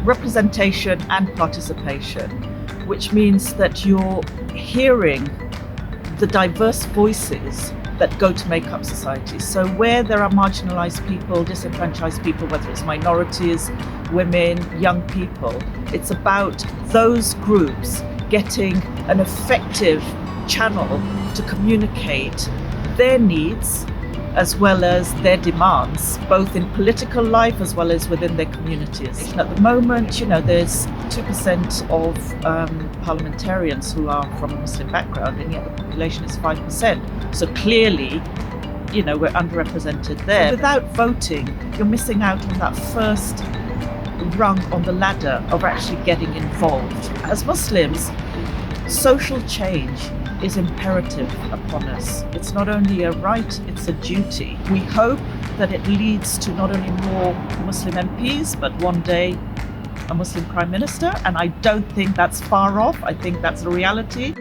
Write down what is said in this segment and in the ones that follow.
representation and participation, which means that you're hearing the diverse voices that go to make up society. So where there are marginalized people, disenfranchised people, whether it's minorities, women, young people, it's about those groups getting an effective channel to communicate their needs as well as their demands, both in political life as well as within their communities. And at the moment, there's 2% of parliamentarians who are from a Muslim background, and yet the population is 5%. So clearly, we're underrepresented there. So without voting, you're missing out on that first rung on the ladder of actually getting involved. As Muslims, social change is imperative upon us. It's not only a right, it's a duty. We hope that it leads to not only more Muslim MPs, but one day a Muslim Prime Minister, and I don't think that's far off. I think that's a reality.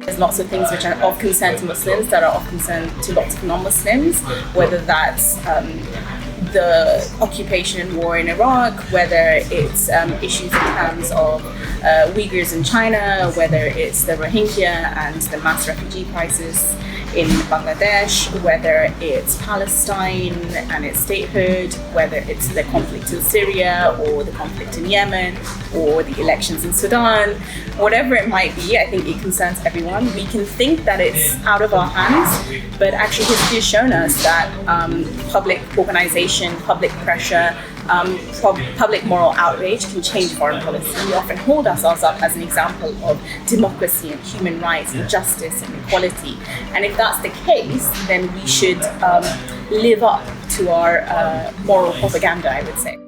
There's lots of things which are of concern to Muslims that are of concern to lots of non-Muslims, whether that's the occupation and war in Iraq, whether it's issues in terms of Uyghurs in China, whether it's the Rohingya and the mass refugee crisis in Bangladesh, whether it's Palestine and its statehood, whether it's the conflict in Syria or the conflict in Yemen or the elections in Sudan, whatever it might be, I think it concerns everyone. We can think that it's out of our hands, but actually history has shown us that public organization, public pressure, public moral outrage can change foreign policy. We often hold ourselves up as an example of democracy and human rights and justice and equality. And if that's the case, then we should live up to our moral propaganda, I would say.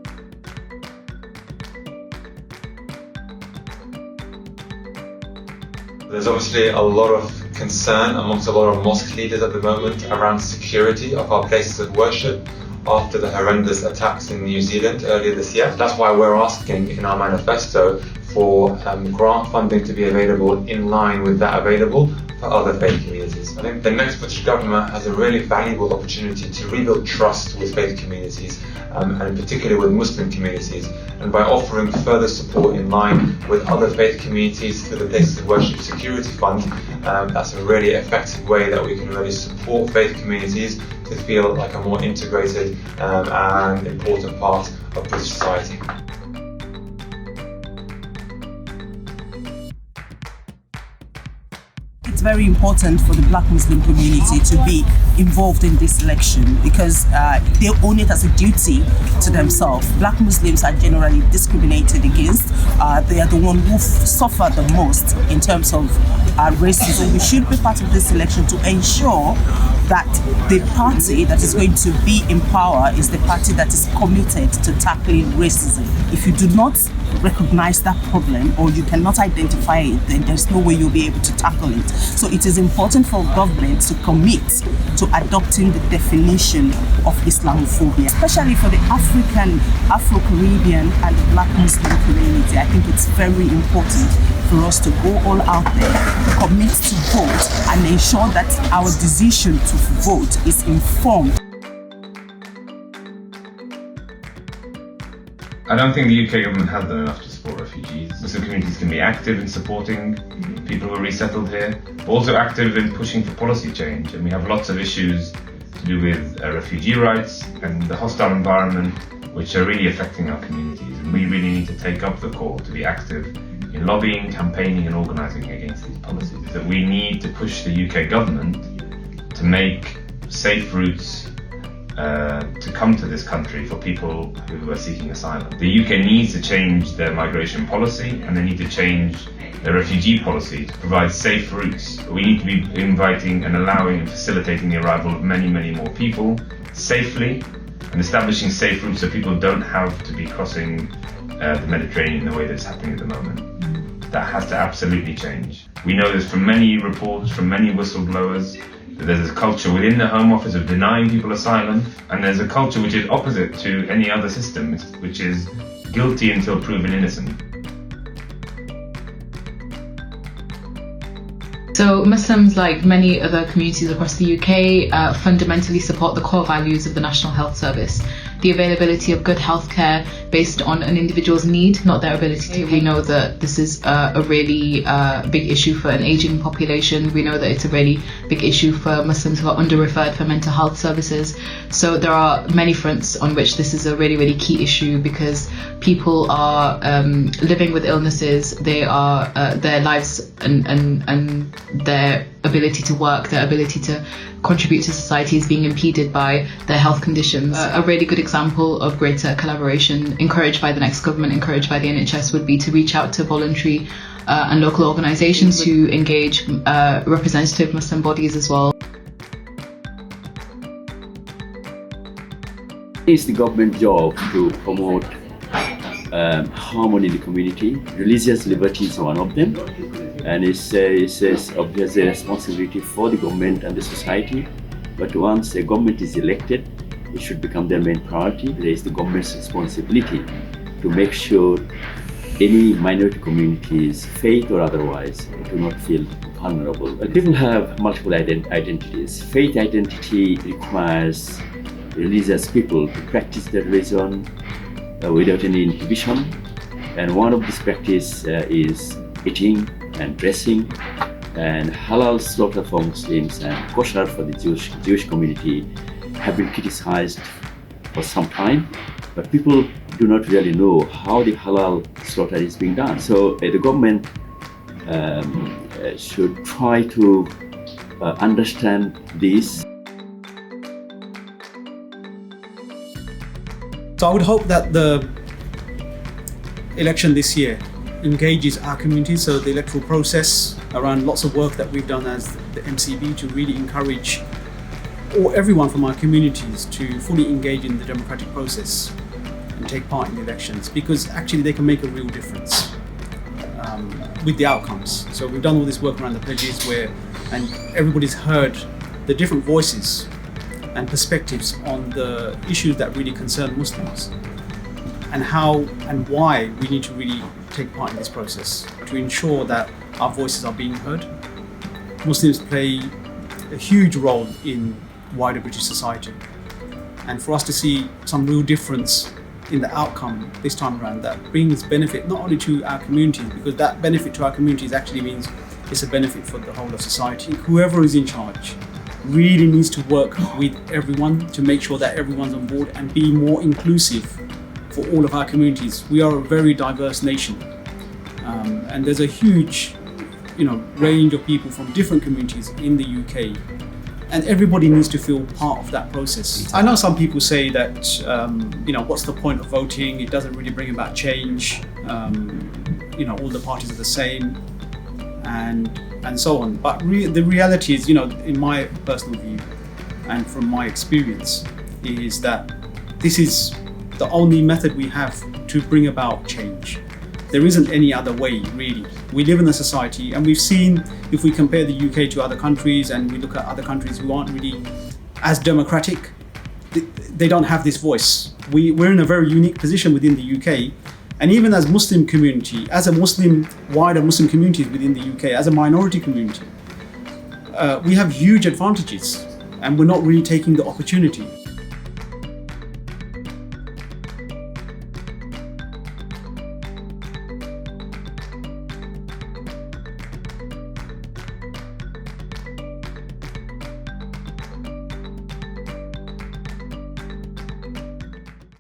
There's obviously a lot of concern amongst a lot of mosque leaders at the moment around security of our places of worship after the horrendous attacks in New Zealand earlier this year. That's why we're asking in our manifesto for grant funding to be available in line with that available for other faith communities. I think the next British government has a really valuable opportunity to rebuild trust with faith communities and particularly with Muslim communities. And by offering further support in line with other faith communities through the Places of Worship Security Fund, that's a really effective way that we can really support faith communities to feel like a more integrated and important part of British society. It's very important for the Black Muslim community to be involved in this election because they own it as a duty to themselves. Black Muslims are generally discriminated against. They are the ones who suffer the most in terms of racism. We should be part of this election to ensure that the party that is going to be in power is the party that is committed to tackling racism. If you do not recognize that problem or you cannot identify it, then there's no way you'll be able to tackle it. So it is important for government to commit to adopting the definition of Islamophobia, especially for the African, Afro-Caribbean and the Black Muslim community. I think it's very important for us to go all out there, commit to vote and ensure that our decision to vote is informed. I don't think the UK government has done enough to support refugees. Muslim communities can be active in supporting people who are resettled here, but also active in pushing for policy change. And we have lots of issues to do with refugee rights and the hostile environment, which are really affecting our communities. And we really need to take up the call to be active in lobbying, campaigning and organising against these policies. That we need to push the UK government to make safe routes to come to this country for people who are seeking asylum. The UK needs to change their migration policy and they need to change their refugee policy to provide safe routes. We need to be inviting and allowing and facilitating the arrival of many, many more people safely and establishing safe routes so people don't have to be crossing the Mediterranean the way that's happening at the moment. That has to absolutely change. We know this from many reports, from many whistleblowers, that there's a culture within the Home Office of denying people asylum, and there's a culture which is opposite to any other system, which is guilty until proven innocent. So Muslims, like many other communities across the UK, fundamentally support the core values of the National Health Service. the availability of good healthcare based on an individual's need, not their ability to. We know that this is a really big issue for an aging population. We know that it's a really big issue for Muslims who are under-referred for mental health services. So there are many fronts on which this is a really, really key issue, because people are living with illnesses. They are their lives and their ability to work, their ability to contribute to society is being impeded by their health conditions. A really good example of greater collaboration, encouraged by the next government, encouraged by the NHS, would be to reach out to voluntary and local organisations to engage representative Muslim bodies as well. It's the government job to promote harmony in the community. Religious liberty is one of them, and it says obviously a responsibility for the government and the society. But once a government is elected, it should become their main priority. There is the government's responsibility to make sure any minority communities, faith or otherwise, do not feel vulnerable. People have multiple identities. Faith identity requires religious people to practice their religion without any inhibition, and one of these practices is eating and dressing, and halal slaughter for Muslims and kosher for the Jewish community have been criticized for some time, but people do not really know how the halal slaughter is being done. So the government should try to understand this. So I would hope that the election this year engages our community, so the electoral process around lots of work that we've done as the MCB to really encourage everyone from our communities to fully engage in the democratic process and take part in the elections, because actually they can make a real difference with the outcomes. So we've done all this work around the pledges and everybody's heard the different voices and perspectives on the issues that really concern Muslims, and how and why we need to really take part in this process to ensure that our voices are being heard. Muslims play a huge role in wider British society, and for us to see some real difference in the outcome this time around that brings benefit not only to our communities, because that benefit to our communities actually means it's a benefit for the whole of society. Whoever is in charge really needs to work with everyone to make sure that everyone's on board and be more inclusive for all of our communities. We are a very diverse nation, and there's a huge range of people from different communities in the UK, and everybody needs to feel part of that process. I know some people say that what's the point of voting, it doesn't really bring about change, all the parties are the same, and so on. But the reality is, in my personal view and from my experience, is that this is the only method we have to bring about change. There isn't any other way, really. We live in a society, and we've seen, if we compare the UK to other countries and we look at other countries who aren't really as democratic, they don't have this voice. We're in a very unique position within the UK. And even as Muslim community, as a wider Muslim communities within the UK, as a minority community, we have huge advantages, and we're not really taking the opportunity.